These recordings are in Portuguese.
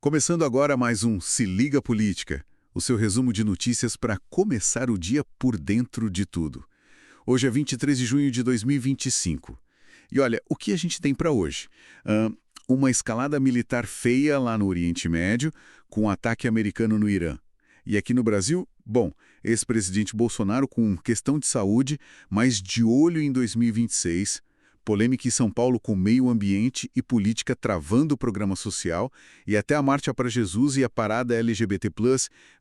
Começando agora mais um Se Liga Política, o seu resumo de notícias para começar o dia por dentro de tudo. Hoje é 23 de junho de 2025. E olha, o que a gente tem para hoje? Uma escalada militar feia lá no Oriente Médio, com um ataque americano no Irã. E aqui no Brasil, bom, ex-presidente Bolsonaro com questão de saúde, mas de olho em 2026, polêmica em São Paulo com meio ambiente e política travando o programa social, e até a Marcha para Jesus e a parada LGBT+,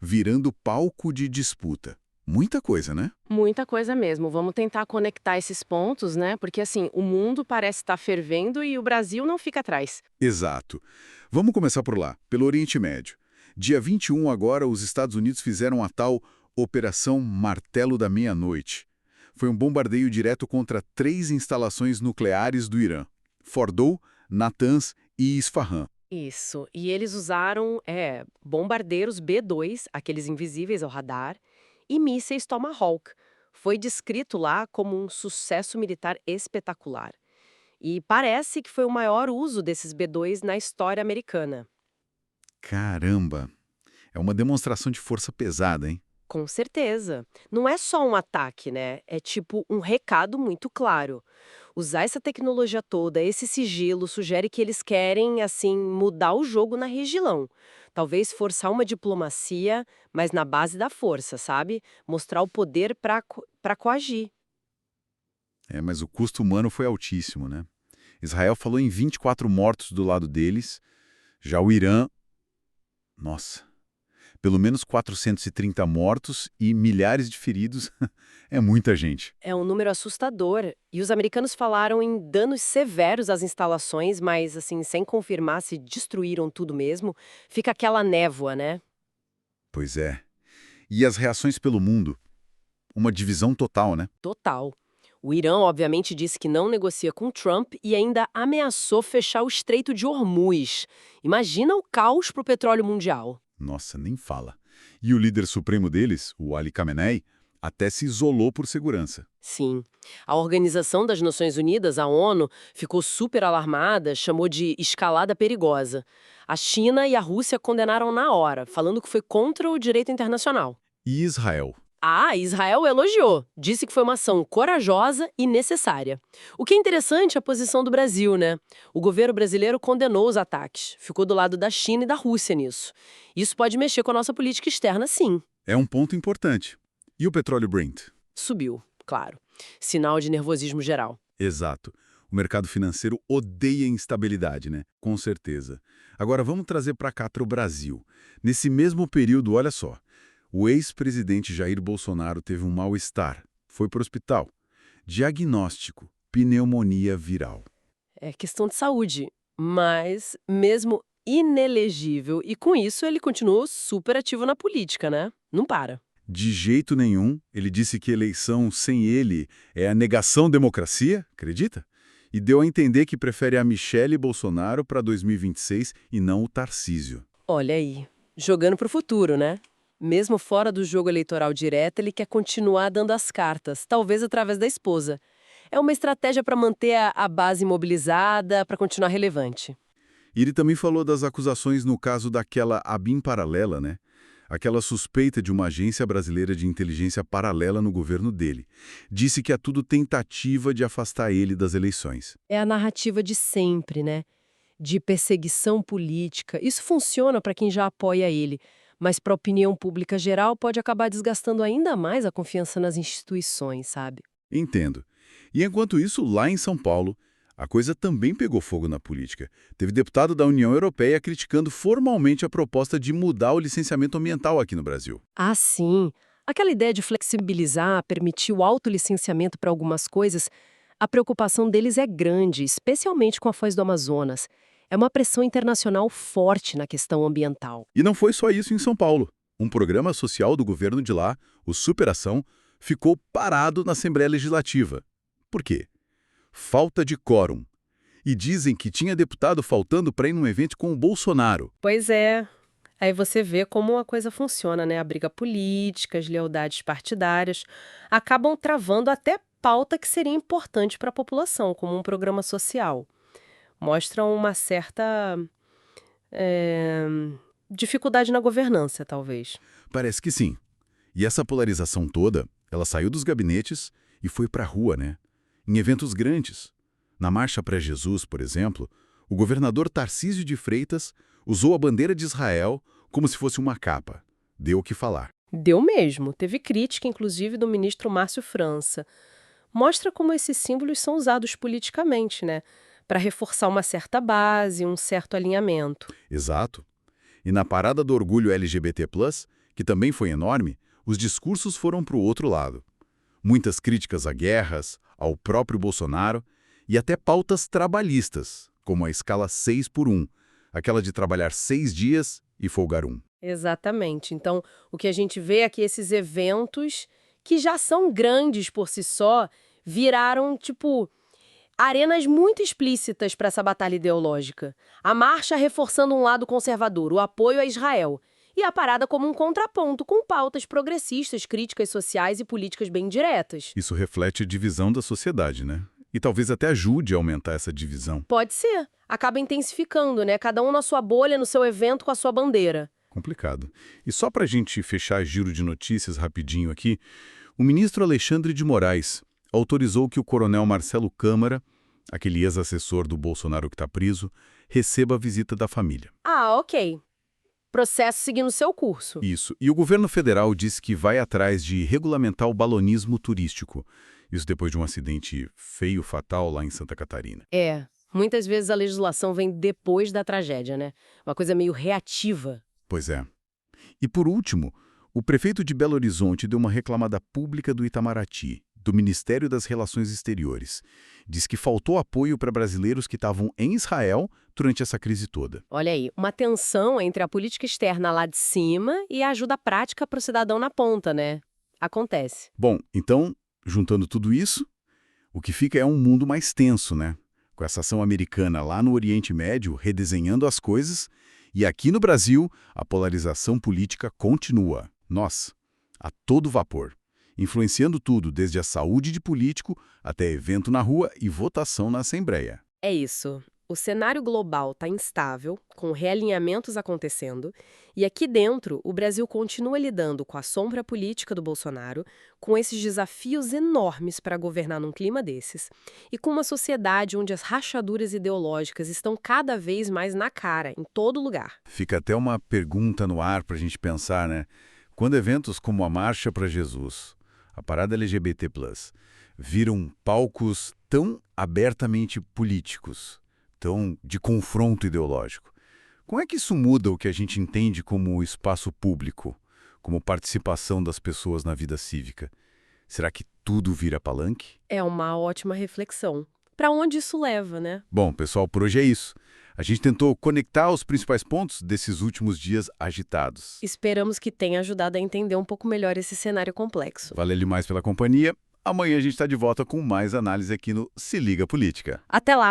virando palco de disputa. Muita coisa, né? Muita coisa mesmo. Vamos tentar conectar esses pontos, né? Porque assim, o mundo parece estar fervendo e o Brasil não fica atrás. Exato. Vamos começar por lá, pelo Oriente Médio. Dia 21 agora, os Estados Unidos fizeram a tal Operação Martelo da Meia-Noite. Foi um bombardeio direto contra 3 instalações nucleares do Irã: Fordow, Natanz e Isfahan. Isso. E eles usaram, bombardeiros B-2, aqueles invisíveis ao radar, e mísseis Tomahawk. Foi descrito lá como um sucesso militar espetacular. E parece que foi o maior uso desses B-2 na história americana. Caramba! É uma demonstração de força pesada, hein? Com certeza. Não é só um ataque, né? É tipo um recado muito claro. Usar essa tecnologia toda, esse sigilo, sugere que eles querem, assim, mudar o jogo na região. Talvez forçar uma diplomacia, mas na base da força, sabe? Mostrar o poder para coagir. Mas o custo humano foi altíssimo, né? Israel falou em 24 mortos do lado deles, já o Irã, nossa, pelo menos 430 mortos e milhares de feridos. É muita gente. É um número assustador. E os americanos falaram em danos severos às instalações, mas, assim, sem confirmar se destruíram tudo mesmo, fica aquela névoa, né? Pois é. E as reações pelo mundo? Uma divisão total, né? Total. O Irã, obviamente, disse que não negocia com Trump e ainda ameaçou fechar o Estreito de Hormuz. Imagina o caos para o petróleo mundial. Nossa, nem fala. E o líder supremo deles, o Ali Khamenei, até se isolou por segurança. Sim. A Organização das Nações Unidas, a ONU, ficou super alarmada, chamou de escalada perigosa. A China e a Rússia condenaram na hora, falando que foi contra o direito internacional. E Israel? Israel elogiou, disse que foi uma ação corajosa e necessária. O que é interessante é a posição do Brasil, né? O governo brasileiro condenou os ataques, ficou do lado da China e da Rússia nisso. Isso pode mexer com a nossa política externa, sim. É um ponto importante. E o petróleo Brent? Subiu, claro. Sinal de nervosismo geral. Exato. O mercado financeiro odeia instabilidade, né? Com certeza. Agora vamos trazer para cá, para o Brasil. Nesse mesmo período, olha só, o ex-presidente Jair Bolsonaro teve um mal-estar, foi para o hospital. Diagnóstico: pneumonia viral. É questão de saúde, mas mesmo inelegível, e com isso ele continuou super ativo na política, né? Não para. De jeito nenhum, ele disse que eleição sem ele é a negação da democracia, acredita? E deu a entender que prefere a Michele Bolsonaro para 2026 e não o Tarcísio. Olha aí, jogando pro futuro, né? Mesmo fora do jogo eleitoral direto, ele quer continuar dando as cartas, talvez através da esposa. É uma estratégia para manter a base mobilizada, para continuar relevante. E ele também falou das acusações no caso daquela ABIN paralela, né? Aquela suspeita de uma agência brasileira de inteligência paralela no governo dele. Disse que é tudo tentativa de afastar ele das eleições. É a narrativa de sempre, né? De perseguição política. Isso funciona para quem já apoia ele, mas para a opinião pública geral pode acabar desgastando ainda mais a confiança nas instituições, sabe? Entendo. E enquanto isso, lá em São Paulo, a coisa também pegou fogo na política. Teve deputado da União Europeia criticando formalmente a proposta de mudar o licenciamento ambiental aqui no Brasil. Ah, sim. Aquela ideia de flexibilizar, permitir o autolicenciamento para algumas coisas, a preocupação deles é grande, especialmente com a Foz do Amazonas. É uma pressão internacional forte na questão ambiental. E não foi só isso em São Paulo. Um programa social do governo de lá, o Superação, ficou parado na Assembleia Legislativa. Por quê? Falta de quórum. E dizem que tinha deputado faltando para ir num evento com o Bolsonaro. Pois é. Aí você vê como a coisa funciona, né? A briga política, as lealdades partidárias, acabam travando até pauta que seria importante para a população, como um programa social. Mostram uma certa É, dificuldade na governança, talvez. Parece que sim. E essa polarização toda, ela saiu dos gabinetes e foi para a rua, né? Em eventos grandes. Na Marcha para Jesus, por exemplo, o governador Tarcísio de Freitas usou a bandeira de Israel como se fosse uma capa. Deu o que falar. Deu mesmo. Teve crítica, inclusive, do ministro Márcio França. Mostra como esses símbolos são usados politicamente, né? Para reforçar uma certa base, um certo alinhamento. Exato. E na parada do orgulho LGBT+, que também foi enorme, os discursos foram para o outro lado. Muitas críticas a guerras, ao próprio Bolsonaro e até pautas trabalhistas, como a escala 6x1, aquela de trabalhar 6 dias e folgar 1. Exatamente. Então, o que a gente vê é que esses eventos, que já são grandes por si só, viraram, tipo, arenas muito explícitas para essa batalha ideológica. A marcha reforçando um lado conservador, o apoio a Israel. E a parada como um contraponto, com pautas progressistas, críticas sociais e políticas bem diretas. Isso reflete a divisão da sociedade, né? E talvez até ajude a aumentar essa divisão. Pode ser. Acaba intensificando, né? Cada um na sua bolha, no seu evento, com a sua bandeira. Complicado. E só para a gente fechar giro de notícias rapidinho aqui, o ministro Alexandre de Moraes autorizou que o coronel Marcelo Câmara, aquele ex-assessor do Bolsonaro que está preso, receba a visita da família. Ah, ok. Processo seguindo seu curso. Isso. E o governo federal disse que vai atrás de regulamentar o balonismo turístico. Isso depois de um acidente feio, fatal lá em Santa Catarina. É, muitas vezes a legislação vem depois da tragédia, né? Uma coisa meio reativa. Pois é. E por último, o prefeito de Belo Horizonte deu uma reclamada pública do Itamaraty, do Ministério das Relações Exteriores. Diz que faltou apoio para brasileiros que estavam em Israel durante essa crise toda. Olha aí, uma tensão entre a política externa lá de cima e a ajuda prática para o cidadão na ponta, né? Acontece. Bom, então, juntando tudo isso, o que fica é um mundo mais tenso, né? Com essa ação americana lá no Oriente Médio, redesenhando as coisas, e aqui no Brasil, a polarização política continua. Nós, a todo vapor, influenciando tudo, desde a saúde de político até evento na rua e votação na Assembleia. É isso. O cenário global está instável, com realinhamentos acontecendo, e aqui dentro o Brasil continua lidando com a sombra política do Bolsonaro, com esses desafios enormes para governar num clima desses, e com uma sociedade onde as rachaduras ideológicas estão cada vez mais na cara, em todo lugar. Fica até uma pergunta no ar para a gente pensar, né? Quando eventos como a Marcha para Jesus, a Parada LGBT+, viram palcos tão abertamente políticos, tão de confronto ideológico, como é que isso muda o que a gente entende como espaço público, como participação das pessoas na vida cívica? Será que tudo vira palanque? É uma ótima reflexão. Para onde isso leva, né? Bom, pessoal, por hoje é isso. A gente tentou conectar os principais pontos desses últimos dias agitados. Esperamos que tenha ajudado a entender um pouco melhor esse cenário complexo. Valeu demais pela companhia. Amanhã a gente está de volta com mais análise aqui no Se Liga Política. Até lá!